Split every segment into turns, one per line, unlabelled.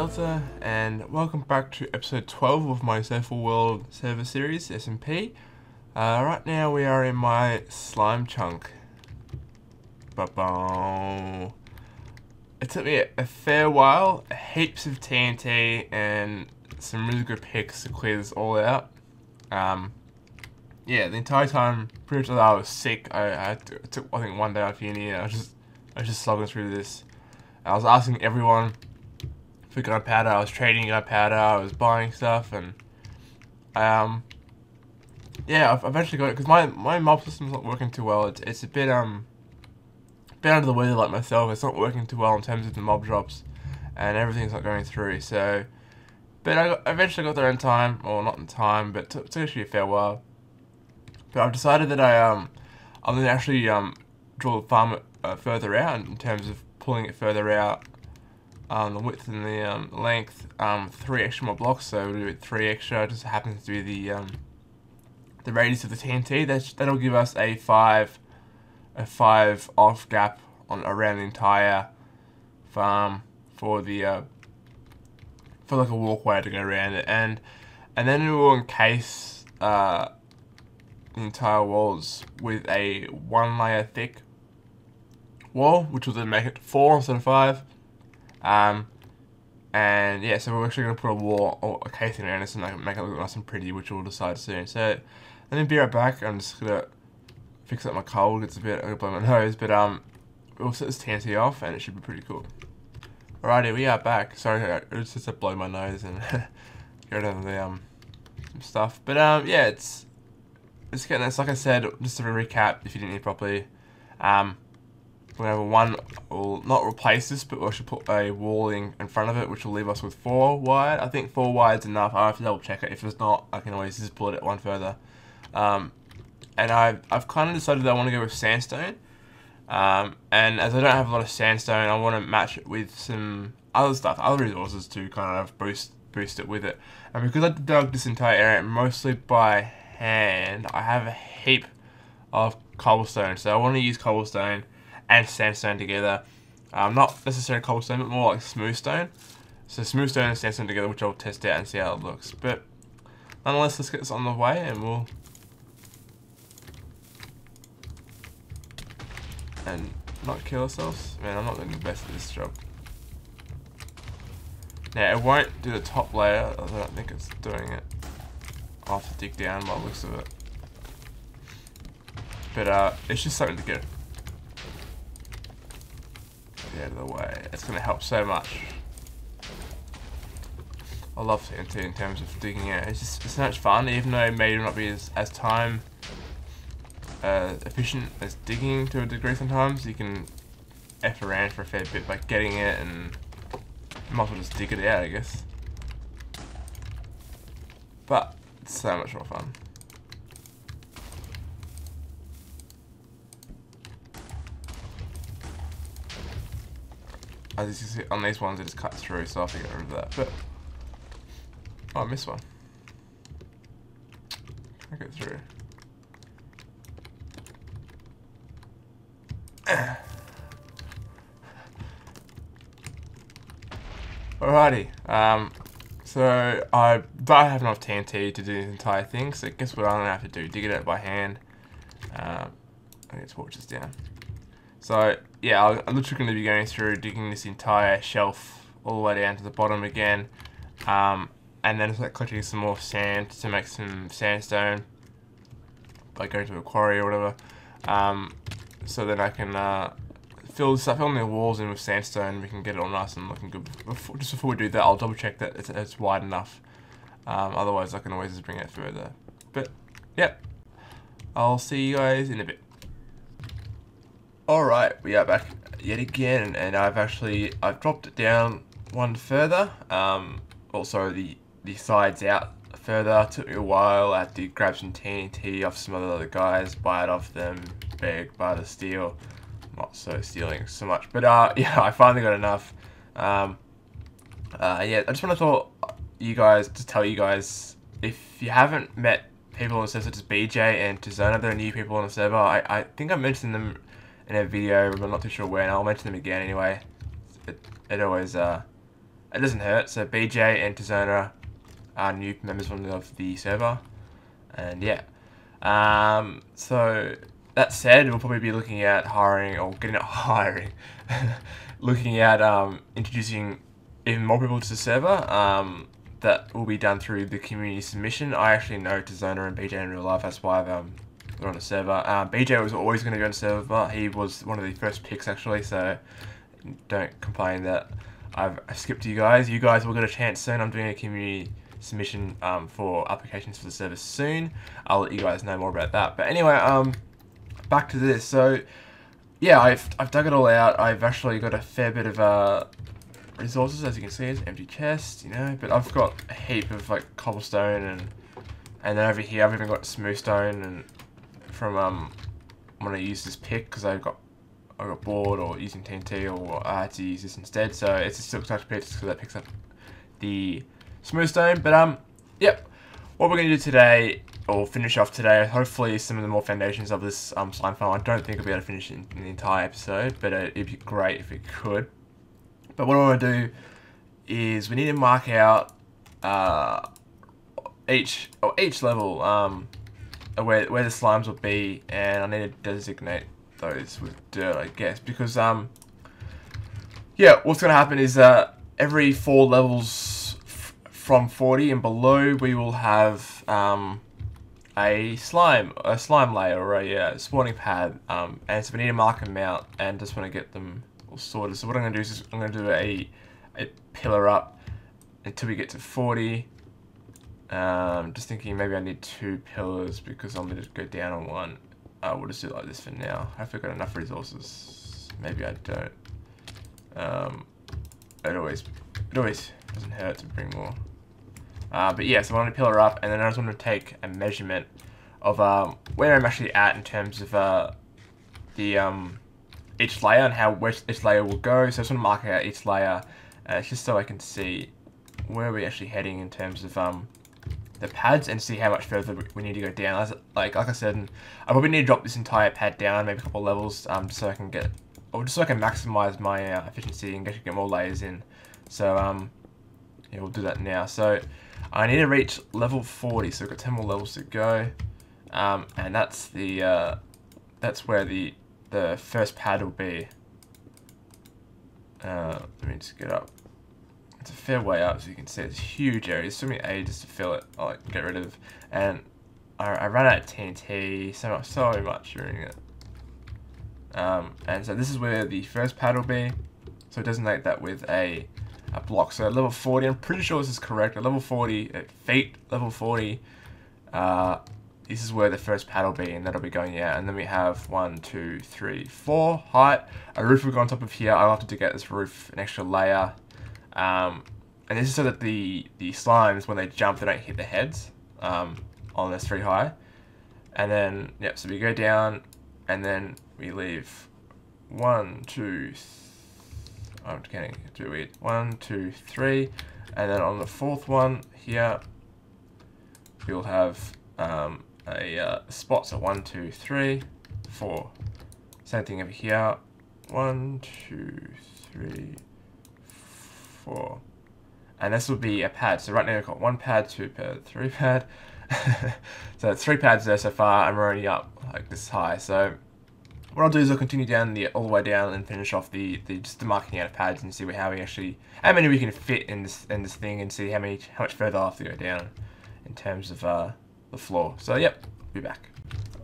Delta, and welcome back to episode 12 of my SofaWorld server series, SMP. Right now we are in my slime chunk. Ba-boom. It took me a fair while, heaps of TNT, and some really good picks to clear this all out. Yeah, the entire time, pretty much I was sick. I took I think one day off uni, and I was just slogging through this. I was asking everyone for gunpowder. I was trading gunpowder. I was buying stuff, and yeah, I've eventually got it because my mob system's not working too well. It's a bit under the weather like myself. It's not working too well in terms of the mob drops, and everything's not going through. So, but I eventually got there in time, or not in time, but it took actually a fair while. But I've decided that I'm going to actually draw the farm further out in terms of pulling it further out. The width and the length, 3 extra more blocks, so we'll do it 3 extra. It just happens to be the radius of the TNT. That'll give us a 5 off gap on around the entire farm for the for like a walkway to go around it, and then we will encase the entire walls with a 1 layer thick wall, which will then make it 4 instead of 5. And yeah, so we're actually going to put a wall or a casing around this and make it look nice and pretty, which we'll decide soon. So let me be right back. I'm just going to fix up my cold. It's a bit, I'm going to blow my nose, but we'll set this TNT off and it should be pretty cool. Alrighty, we are back. Sorry, it's just to blow my nose and get rid of the some stuff. But yeah, it's getting this. Like I said, just to recap, if you didn't hear properly, we're going to have we'll not replace this, but we should put a wall in front of it, which will leave us with 4 wide. I think 4 wide is enough. I'll have to double check it. If it's not, I can always just pull it 1 further. And I've kind of decided that I want to go with sandstone. And as I don't have a lot of sandstone, I want to match it with some other stuff, other resources to kind of boost it with it. And because I dug this entire area mostly by hand, I have a heap of cobblestone. So I want to use cobblestone and sandstone together. Not necessarily cobblestone, but more like smooth stone. So smooth stone and sandstone together, which I'll test out and see how it looks. But nonetheless, let's get this on the way and we'll not kill ourselves. Man, I'm not doing the best at this job. Now it won't do the top layer. I don't think it's doing it. I'll have to dig down by the looks of it. But it's just something to get out of the way. It's going to help so much. I love TNT in terms of digging out. It's so much fun, even though it may not be as time efficient as digging to a degree sometimes. You can F around for a fair bit by getting it, and you might as well just dig it out, I guess. But it's so much more fun. As you can see, on these ones it just cuts through, so I have to get rid of that. But oh, I missed one. I get through. Alrighty. So I don't have enough TNT to do the entire thing. So guess what I'm gonna have to do? Dig it out by hand. I get torches down. So yeah, I'm literally going to be going through digging this entire shelf all the way down to the bottom again, and then start collecting some more sand to make some sandstone by going to a quarry or whatever. So then I can start filling the walls in with sandstone, and we can get it all nice and looking good. Just before we do that, I'll double check that it's wide enough. Otherwise, I can always just bring it further. But yep, I'll see you guys in a bit. Alright, we are back yet again, and I've dropped it down 1 further. Also the sides out further. It took me a while. I had to grab some TNT off some other guys, buy it off them, beg, barter, steal. Not so stealing so much, but yeah, I finally got enough. Yeah, I just want to tell you guys, if you haven't met people on the server such as BJ and Tizona, they're new people on the server. I think I mentioned them in a video, but I'm not too sure when. I'll mention them again anyway. It always it doesn't hurt. So BJ and Tizona are new members of the server, and yeah. So that said, we'll probably be looking at hiring or getting hiring, looking at introducing even more people to the server. That will be done through the community submission. I actually know Tizona and BJ in real life. That's why they're on the server. BJ was always going to be on the server. He was one of the first picks actually, so don't complain that I skipped you guys. You guys will get a chance soon. I'm doing a community submission for applications for the server soon. I'll let you guys know more about that. But anyway, back to this. So yeah, I've dug it all out. I've actually got a fair bit of resources, as you can see. It's an empty chest, you know. But I've got a heap of like cobblestone and then over here I've even got smooth stone and from when I use this pick because I got bored or using TNT or I had to use this instead. So it's a silk touch pick because that picks up the smooth stone. But yep, what we're gonna do today, or finish off today, hopefully some of the more foundations of this slime farm. I don't think I'll be able to finish it in the entire episode, but it'd be great if we could. But what I want to do is we need to mark out each level where the slimes will be, and I need to designate those with dirt, I guess, because yeah, what's gonna happen is every 4 levels from 40 and below, we will have a slime layer or a spawning pad, and so we need to mark them out and just want to get them all sorted. So what I'm going to do is I'm going to do a pillar up until we get to 40. Just thinking maybe I need 2 pillars because I'm going to go down on one. We'll just do it like this for now. Have I got enough resources? Maybe I don't. It always doesn't hurt to bring more. But yeah, so I want to pillar up, and then I just want to take a measurement of where I'm actually at in terms of the each layer and where each layer will go. So I just want to mark out each layer, just so I can see where we're actually heading in terms of the pads and see how much further we need to go down. Like I said, I probably need to drop this entire pad down, maybe a couple of levels, just so I can maximize my efficiency and get more layers in. So yeah, we'll do that now. So I need to reach level 40, so we've got 10 more levels to go, and that's where the first pad will be. Let me just get up. It's a fair way up, so you can see it's a huge area. It took me ages to fill it, get rid of, and I ran out of TNT so much during it. And so this is where the first pad will be. So designate that with a block. So at level 40, I'm pretty sure this is correct. At level 40, at feet level 40, this is where the first pad will be, and that'll be going out. And then we have 1, 2, 3, 4 height. A roof will go on top of here. I'll have to dig out this roof an extra layer. And this is so that the slimes, when they jump, they don't hit the heads on this 3 high. And then, yep, so we go down, and then we leave 1, 2, I'm getting too weird. 1, 2, 3, and then on the 4th one here, we'll have a spot. So 1, 2, 3, 4. Same thing over here. 1, 2, 3, 4. And this will be a pad. So right now we've got 1 pad, 2 pad, 3 pad. So it's 3 pads there so far, and we're already up like this high. So what I'll do is I'll continue down all the way down and finish off just the marking out of pads and see how many we can fit in this thing, and see how much further I'll have to go down in terms of the floor. So yep, be back.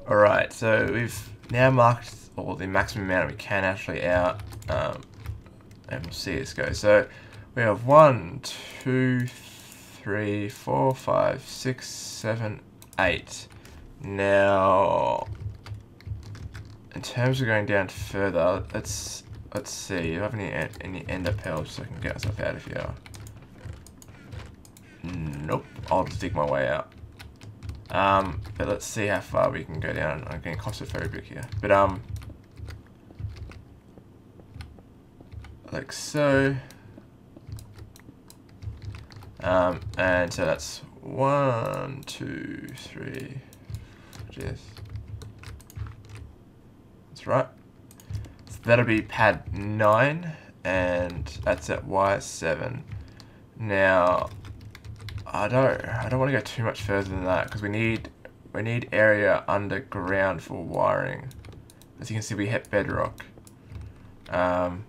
Alright, so we've now marked the maximum amount we can actually out, and we'll see this go. So we have 1, 2, 3, 4, 5, 6, 7, 8. Now, in terms of going down further, let's see. Do I have any ender pearls so I can get myself out of here? Nope. I'll just dig my way out. But let's see how far we can go down. I'm getting claustrophobic here. But like so. And so that's 1, 2, 3. Jeez. That's right. So that'll be pad 9, and that's at Y7. Now, I don't want to go too much further than that because we need area underground for wiring. As you can see, we hit bedrock. Now,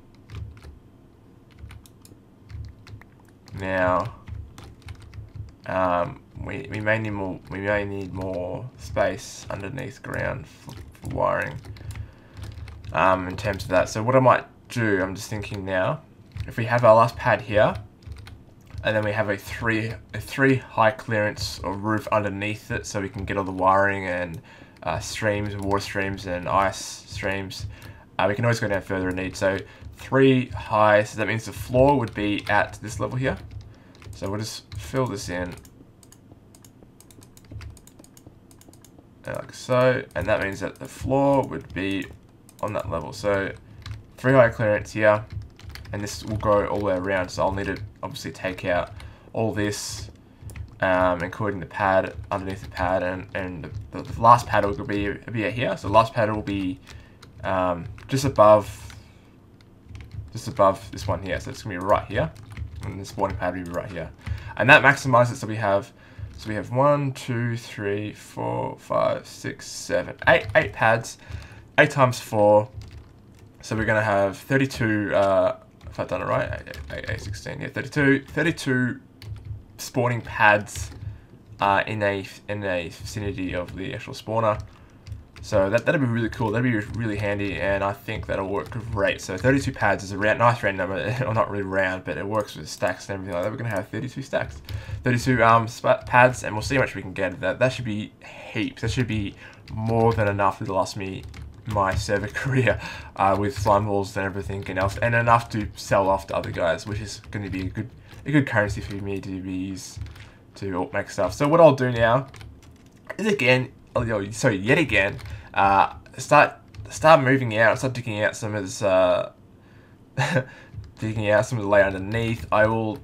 we may need more space underneath ground for wiring. In terms of that, so what I might do, I'm just thinking now, if we have our last pad here, and then we have a three high clearance or roof underneath it, so we can get all the wiring and streams, water streams, and ice streams. We can always go down further in need. So 3 high, so that means the floor would be at this level here. So we'll just fill this in like so, and that means that the floor would be on that level. So 3 high clearance here, and this will go all the way around. So I'll need to obviously take out all this, including the pad underneath the pad, and the last pad will be out here. So the last pad will be just above this one here. So it's gonna be right here, and this spawning pad will be right here, and that maximizes it. So we have 1, 2, 3, 4, 5, 6, 7, 8 pads, 8 times 4. So we're gonna have 32. If I've done it right, 8, 16, yeah, 32 spawning pads in a vicinity of the actual spawner. So that'd be really cool. That'd be really handy, and I think that'll work great. So 32 pads is a nice round number. Well, not really round, but it works with stacks and everything like that. We're gonna have 32 stacks, 32 pads, and we'll see how much we can get. That should be heaps. That should be more than enough to last me my server career with slime balls and everything else, and enough to sell off to other guys, which is going to be a good currency for me to be used to make stuff. So what I'll do now is yet again, start moving out, start digging out some of this, digging out some of the layer underneath. I will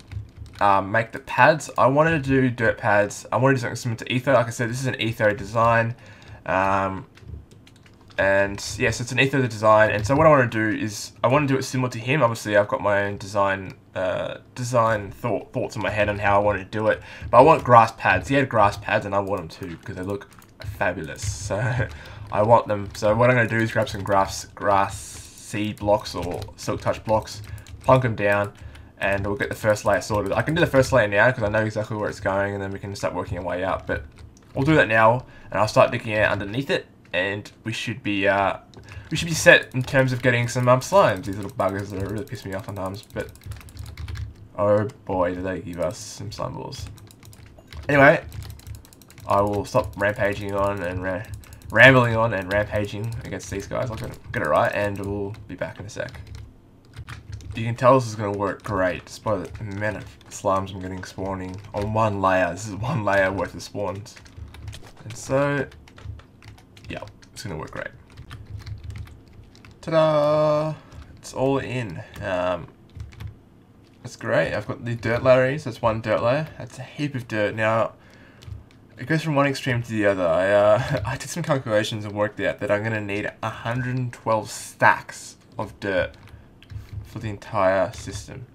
make the pads. I wanted to do dirt pads. I wanted to do something similar to ether. Like I said, this is an ether design. And yeah, so it's an ether design, and so what I want to do is I want to do it similar to him. Obviously, I've got my own design thoughts in my head on how I want to do it, but I want grass pads. He had grass pads, and I want them too because they look fabulous. So I want them. So what I'm going to do is grab some grass seed blocks or silk touch blocks, plunk them down, and we'll get the first layer sorted. I can do the first layer now because I know exactly where it's going, and then we can start working our way out. But we'll do that now, and I'll start digging out underneath it. And we should be set in terms of getting some slimes. These little buggers that really piss me off sometimes, but oh boy, do they give us some slime balls. Anyway, I will stop rampaging on and rambling on and rampaging against these guys. I'll get it right, and we'll be back in a sec. You can tell this is going to work great, despite the amount of slimes I'm getting spawning on one layer. This is one layer worth of spawns, and so. Yeah, it's gonna work great. Ta-da! It's all in. That's great. I've got the dirt layers. That's one dirt layer. That's a heap of dirt. Now, it goes from one extreme to the other. I did some calculations and worked out that I'm gonna need 112 stacks of dirt for the entire system,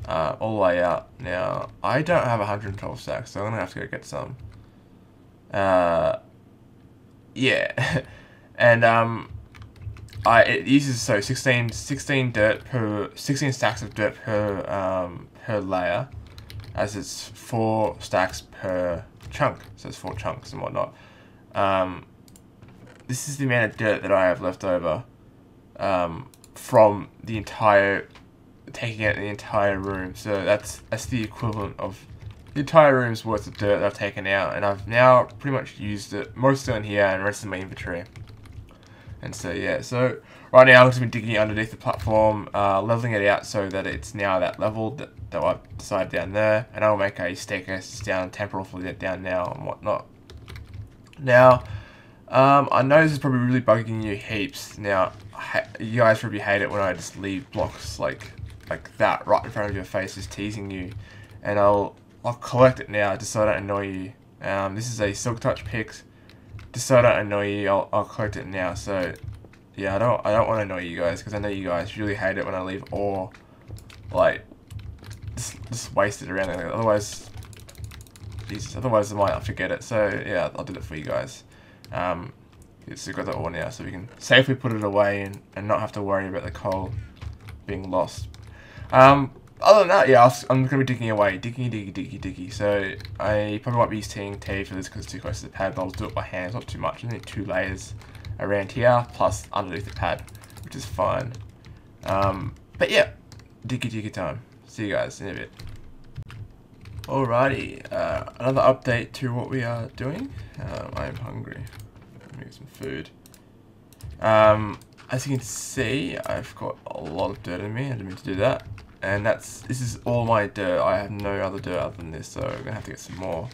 all the way out. Now, I don't have 112 stacks, so I'm gonna have to go get some. Yeah, and it uses 16 stacks of dirt per layer, as it's 4 stacks per chunk. So it's 4 chunks and whatnot. This is the amount of dirt that I have left over from the entire taking out the entire room. So that's the equivalent of the entire room's worth of dirt that I've taken out, and I've now pretty much used it mostly in here and the rest of my inventory. And so yeah, so right now I'm just been digging underneath the platform, leveling it out so that it's now that level that I've decided down there, and I'll make a staircase down temporal for that down now and whatnot. Now, I know this is probably really bugging you heaps. Now, you guys probably hate it when I just leave blocks like that right in front of your face, just teasing you, and I'll collect it now just so I don't annoy you. This is a silk touch pick. Just so I don't annoy you, I'll collect it now. So yeah, I don't want to annoy you guys because I know you guys really hate it when I leave ore like just waste it around there. Otherwise, Jesus, otherwise I might forget it. So yeah, I'll do it for you guys. So we've got that all now, so we can safely put it away and not have to worry about the coal being lost. Other than that, yeah, I'm going to be digging away. Diggy. So I probably won't be using TNT for this because it's too close to the pad, but I'll do it by hand. It's not too much. I need 2 layers around here, plus underneath the pad, which is fine. But yeah, diggy time. See you guys in a bit. Alrighty, another update to what we are doing. I am hungry. Let me get some food. As you can see, I've got a lot of dirt in me. I didn't mean to do that. And this is all my dirt. I have no other dirt other than this, so I'm gonna have to get some more.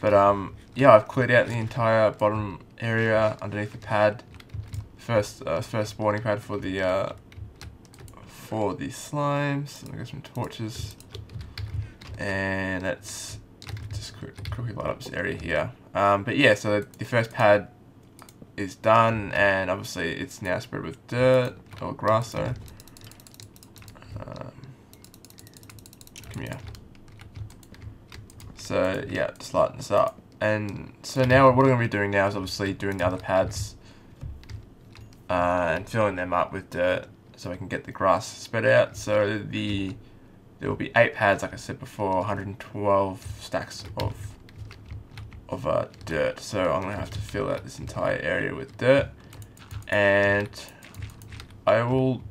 But yeah, I've cleared out the entire bottom area underneath the pad. First spawning pad for the slimes. Let me get some torches. And let's just quickly light up this area here. But yeah, so the first pad is done, and obviously it's now spread with dirt or grass. So come here. So yeah, just lighten this up. And so now what I'm going to be doing now is obviously doing the other pads and filling them up with dirt so I can get the grass spread out. So there will be 8 pads, like I said before, 112 stacks of dirt. So I'm going to have to fill out this entire area with dirt, and I'll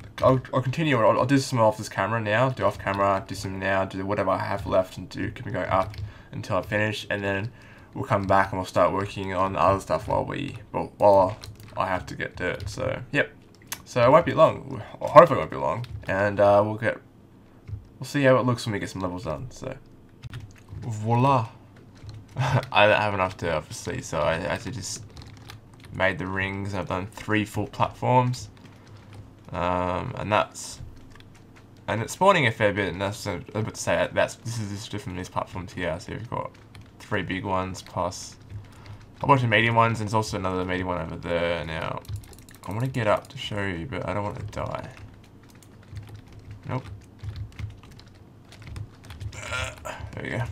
continue. I'll do some off this camera now, do off camera, do some now, do whatever I have left, and keep me going up until I finish, and then we'll come back and we'll start working on the other stuff while I have to get dirt. So yep. So it won't be long. Hopefully it won't be long, and we'll see how it looks when we get some levels done. So voila. I don't have enough dirt, obviously, so I actually just made the rings. I've done 3 full platforms, and it's spawning a fair bit. And that's I was about to say this is different from these platforms here. So you've got 3 big ones plus a bunch of medium ones, and there's also another medium one over there. Now I want to get up to show you, but I don't want to die. Nope. There we go.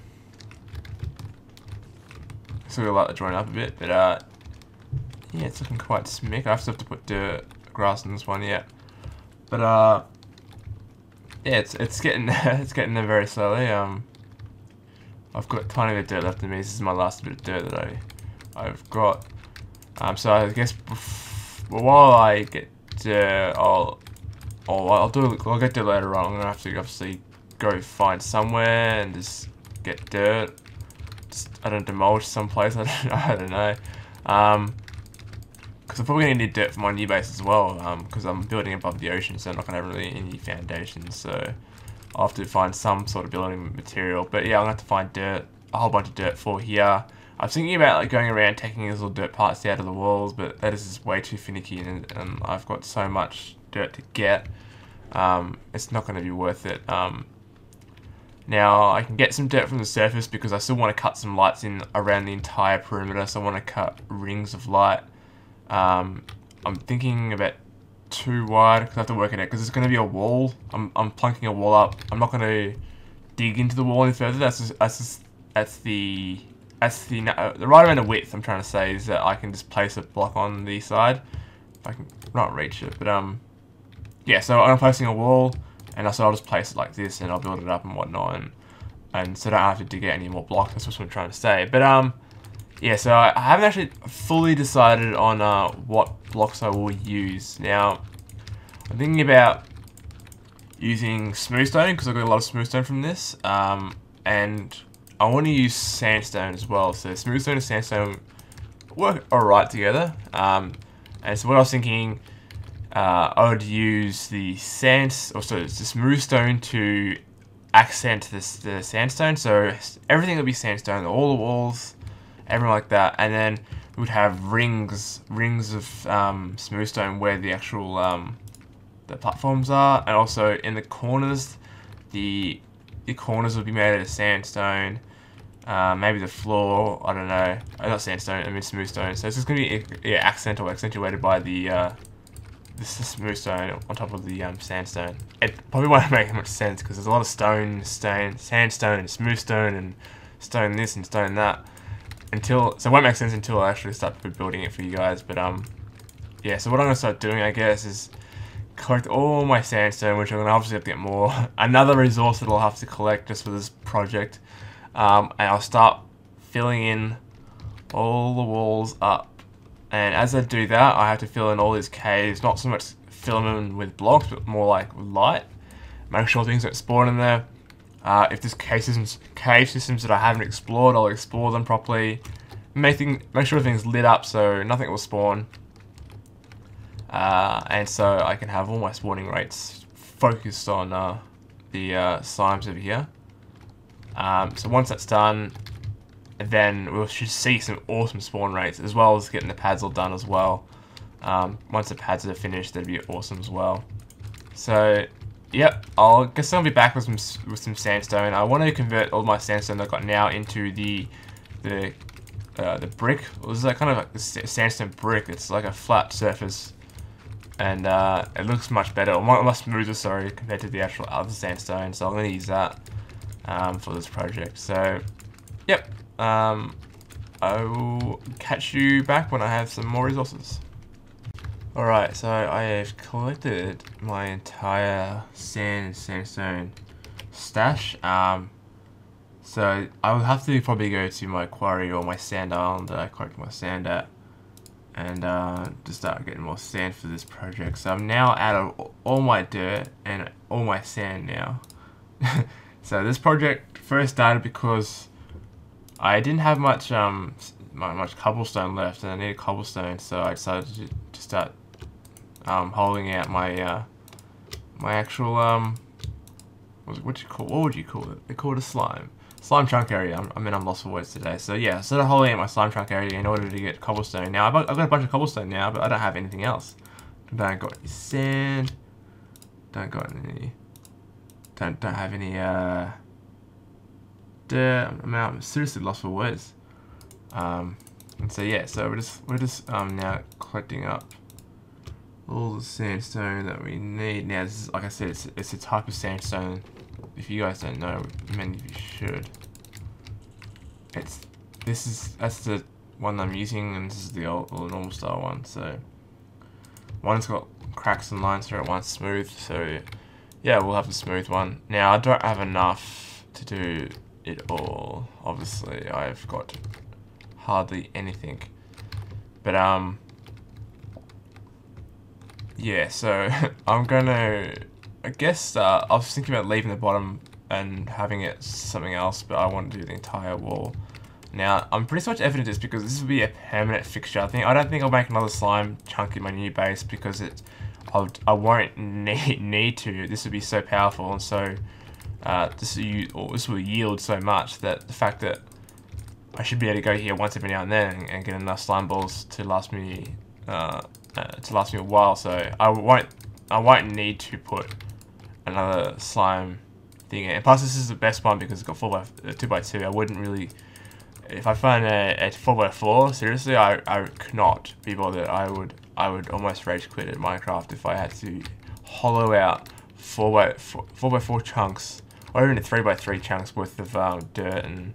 So we'll let it join up a bit, but yeah, it's looking quite smick. I still have to put dirt, grass in this one yet, but yeah, it's getting it's getting there very slowly. I've got a tiny bit of dirt left in me. This is my last bit of dirt that I've got. So I guess while I get dirt, I'll get dirt later on. I'm gonna have to obviously go find somewhere and just get dirt. I don't demolish someplace. I don't know. Because I'm probably gonna need dirt for my new base as well. Because I'm building above the ocean, so I'm not gonna have really any foundations. So I'll have to find some sort of building material. But yeah, I'm gonna have to find dirt, a whole bunch of dirt for here. I was thinking about like going around taking these little dirt parts out of the walls, but that is just way too finicky, and I've got so much dirt to get. It's not gonna be worth it. Now I can get some dirt from the surface because I still want to cut some lights in around the entire perimeter, so I want to cut rings of light. I'm thinking about 2 wide because I have to work it out because it's going to be a wall. I'm plunking a wall up. I'm not going to dig into the wall any further. That's the right amount of width. I'm trying to say is that I can just place a block on the side. If I can not reach it, but yeah. So I'm placing a wall. And so I'll just place it like this, and I'll build it up and whatnot, and so I don't have to dig out any more blocks. That's what I'm trying to say. But yeah. So I haven't actually fully decided on what blocks I will use. Now I'm thinking about using smoothstone because I got a lot of smoothstone from this, and I want to use sandstone as well. So smoothstone and sandstone work alright together. And so what I was thinking. I would use the smoothstone to accent the sandstone, so everything would be sandstone, all the walls, everything like that, and then we would have rings of smoothstone where the actual the platforms are, and also in the corners, the corners would be made out of sandstone. Maybe the floor, I don't know, not sandstone, I mean smoothstone. So it's just gonna be accentuated by the this is smooth stone on top of the sandstone. It probably won't make much sense because there's a lot of sandstone, and smooth stone, and stone this and stone that. So it won't make sense until I actually start building it for you guys. But yeah. So what I'm gonna start doing, I guess, is collect all my sandstone, which I'm gonna obviously have to get more. Another resource that I'll have to collect just for this project, and I'll start filling in all the walls up. And as I do that, I have to fill in all these caves, not so much fill them in with blocks, but more like with light. Make sure things don't spawn in there. If there's cave systems that I haven't explored, I'll explore them properly. Make sure everything's lit up so nothing will spawn. And so I can have all my spawning rates focused on the slimes over here. So once that's done, then we should see some awesome spawn rates, as well as getting the pads all done as well. Once the pads are finished, that'd be awesome as well. So, yep, I guess I'll be back with some sandstone. I want to convert all my sandstone that I've got now into the brick. This is like kind of like the sandstone brick. It's like a flat surface, and it looks much better, or much smoother, sorry, compared to the actual other sandstone. So I'm going to use that for this project. So, yep. I will catch you back when I have some more resources. Alright, so I have collected my entire sandstone stash. So I will have to probably go to my quarry or my sand island that I collect my sand at, and just start getting more sand for this project. So I'm now out of all my dirt and all my sand now. So this project first started because I didn't have much much cobblestone left, and I needed cobblestone, so I decided to start hollowing out my my actual what would you call it? They call it a slime chunk area. I'm lost for words today. So yeah, I started hollowing out my slime chunk area in order to get cobblestone. Now I've got a bunch of cobblestone now, but I don't have anything else. Don't got any sand. Don't have any I'm seriously lost for words. And so yeah, so we're just now collecting up all the sandstone that we need. Now this is, like I said, it's a type of sandstone. If you guys don't know, many of you should. That's the one I'm using, and this is the normal style one. So one's got cracks and lines through it, one's smooth. So yeah, we'll have the smooth one. Now I don't have enough to do it all. Obviously, I've got hardly anything. But yeah. So I'm gonna. I guess I was thinking about leaving the bottom and having it something else, but I want to do the entire wall. Now I'm pretty much evident this because this will be a permanent fixture. I don't think I'll make another slime chunk in my new base because I won't need to. This would be so powerful, and so this will yield so much that the fact that I should be able to go here once every now and then and get enough slime balls to last me a while. So I won't need to put another slime thing in. And plus, this is the best one because it's got 2x2. I wouldn't really. If I find a 4x4, seriously, I could not be bothered. I would almost rage quit at Minecraft if I had to hollow out 4x4 chunks, or even a 3x3 chunks worth of dirt and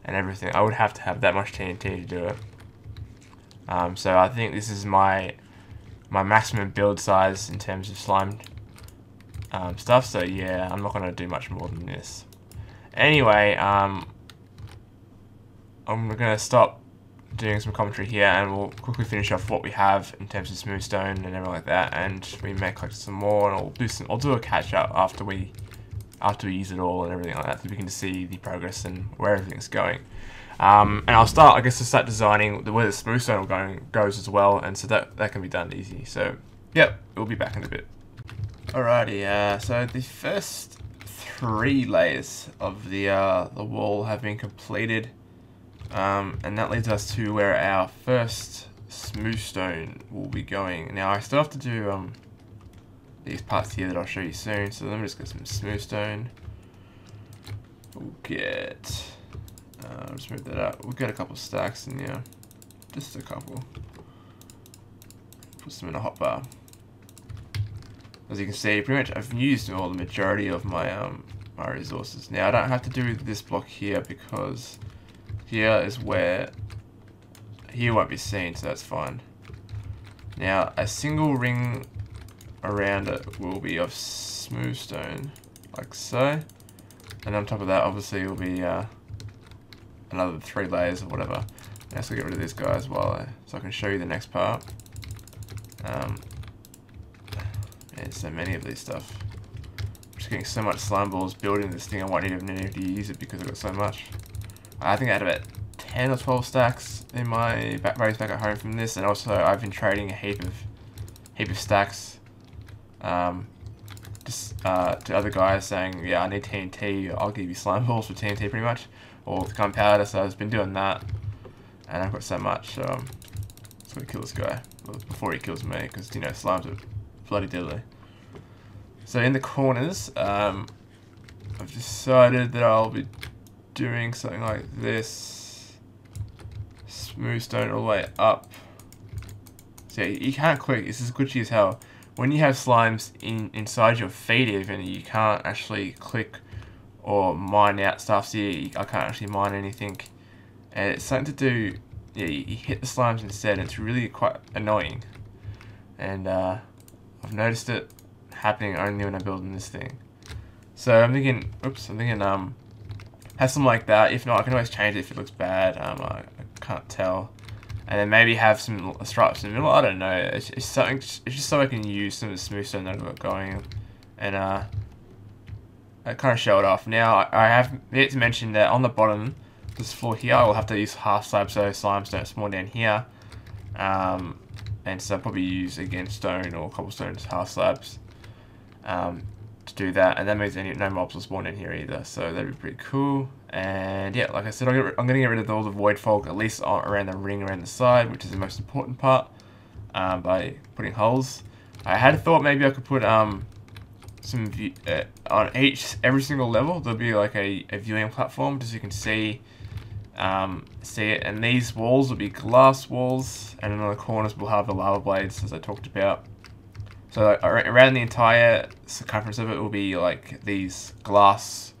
everything. I would have to have that much TNT to do it. So I think this is my maximum build size in terms of slime stuff. So yeah, I'm not gonna do much more than this. Anyway, I'm gonna stop doing some commentary here, and we'll quickly finish off what we have in terms of smooth stone and everything like that, and we may collect some more, and I'll do a catch up after we use it all and everything like that, so we can see the progress and where everything's going. And I'll start designing where the smooth stone goes as well, and so that can be done easy. So yep, we'll be back in a bit. Alrighty, so the first 3 layers of the wall have been completed. And that leads us to where our first smooth stone will be going. Now I still have to do these parts here that I'll show you soon. So let me just get some smooth stone. We'll get. I'll just move that up. We'll get a couple stacks in here, just a couple. Put some in a hotbar. as you can see, pretty much I've used all the majority of my my resources. Now I don't have to do this block here because here is where here won't be seen, so that's fine. Now a single ring around it will be of smooth stone, like so, and on top of that obviously will be another 3 layers or whatever. Let's get rid of this guy as well, so I can show you the next part. There's so many of these stuff. I'm just getting so much slime balls building this thing. I won't even need to use it because I've got so much. I think I had about 10 or 12 stacks in my base back at home from this, and also I've been trading a heap of stacks just to other guys saying, yeah, I need TNT, I'll give you slime balls for TNT pretty much, or gunpowder. So I've been doing that, and I've got so much, so I'm just gonna kill this guy before he kills me, because you know slimes are bloody deadly. So in the corners, I've decided that I'll be doing something like this. Smooth stone all the way up. So yeah, you can't click. This is glitchy as hell. When you have slimes inside your feed, even you can't actually click or mine out stuff. So I can't actually mine anything, and it's something to do. Yeah, you hit the slimes instead. And it's really quite annoying, and I've noticed it happening only when I'm building this thing. So I'm thinking, have something like that. If not, I can always change it if it looks bad. I can't tell. And then maybe have some stripes in the middle. I don't know. It's something. It's just so I can use some of the smooth stone that I've got going, and I kind of show it off. Now I have yet to mention that on the bottom, this floor here, I will have to use half slab, so slimes don't spawn down here. And so I'll probably use again stone or cobblestone as half slabs to do that, and that means no mobs will spawn in here either, so that'd be pretty cool. And yeah, like I said, I'm going to get rid of all the void fog, at least around the ring around the side, which is the most important part, by putting holes. I had thought maybe I could put some view, on every single level there'll be like a viewing platform, just so you can see it, and these walls will be glass walls, and on the corners we'll have the lava blades, as I talked about. So around the entire circumference of it will be like these glass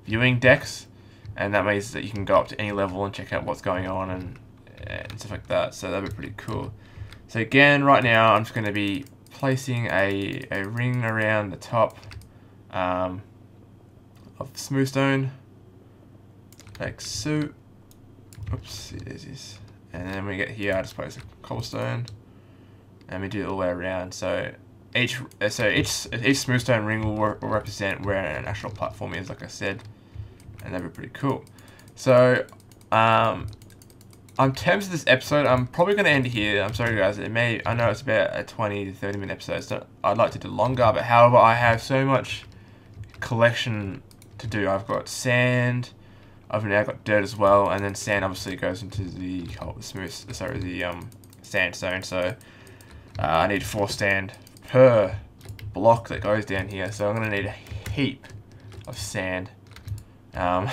viewing decks, and that means that you can go up to any level and check out what's going on and stuff like that. So that'd be pretty cool. So again, right now I'm just going to be placing a ring around the top of smooth stone, like so. Oops, it is. And then when we get here, I just place a cobblestone, and we do it all the way around. So each smooth stone ring will represent where an actual platform is, like I said, and that'd be pretty cool. So on terms of this episode, I'm probably going to end here. I'm sorry guys, I know it's about a 20 to 30 minute episode, so I'd like to do longer, but however, I have so much collection to do. I've got sand, I've now got dirt as well, and then sand obviously goes into the sandstone, so I need 4 sand per block that goes down here, so I'm going to need a heap of sand. And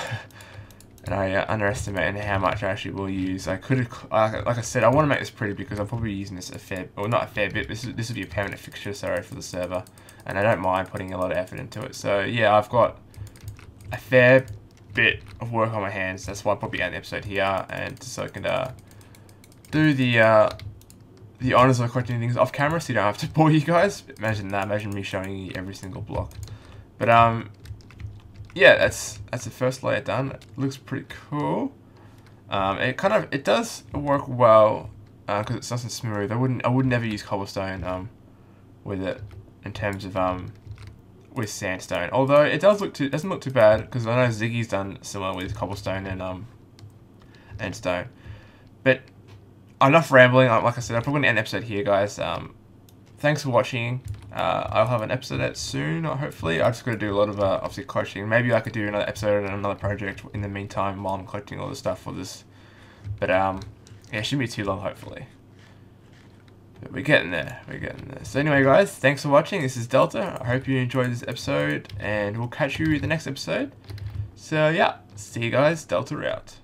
I underestimated how much I actually will use. I could have, like I said, I want to make this pretty because I'm probably using this not a fair bit. This will be a permanent fixture, sorry, for the server, and I don't mind putting a lot of effort into it. So yeah, I've got a fair bit of work on my hands. That's why I'll probably end the episode here, and so I can do the honors of collecting things off camera, so you don't have to bore you guys. Imagine that. Imagine me showing you every single block. But yeah, that's the first layer done. It looks pretty cool. It does work well because it's nice and smooth. I would never use cobblestone with it in terms of with sandstone. Although it doesn't look too bad, because I know Ziggy's done similar with cobblestone and stone. But enough rambling. Like I said, I'm probably gonna end the episode here, guys. Thanks for watching. I'll have an episode out soon, hopefully. I just got to do a lot of obviously collecting. Maybe I could do another episode and another project in the meantime while I'm collecting all the stuff for this. But yeah, it shouldn't be too long, hopefully. But we're getting there. So anyway, guys, thanks for watching. This is Delta. I hope you enjoyed this episode, and we'll catch you in the next episode. So yeah, see you guys. Delta out.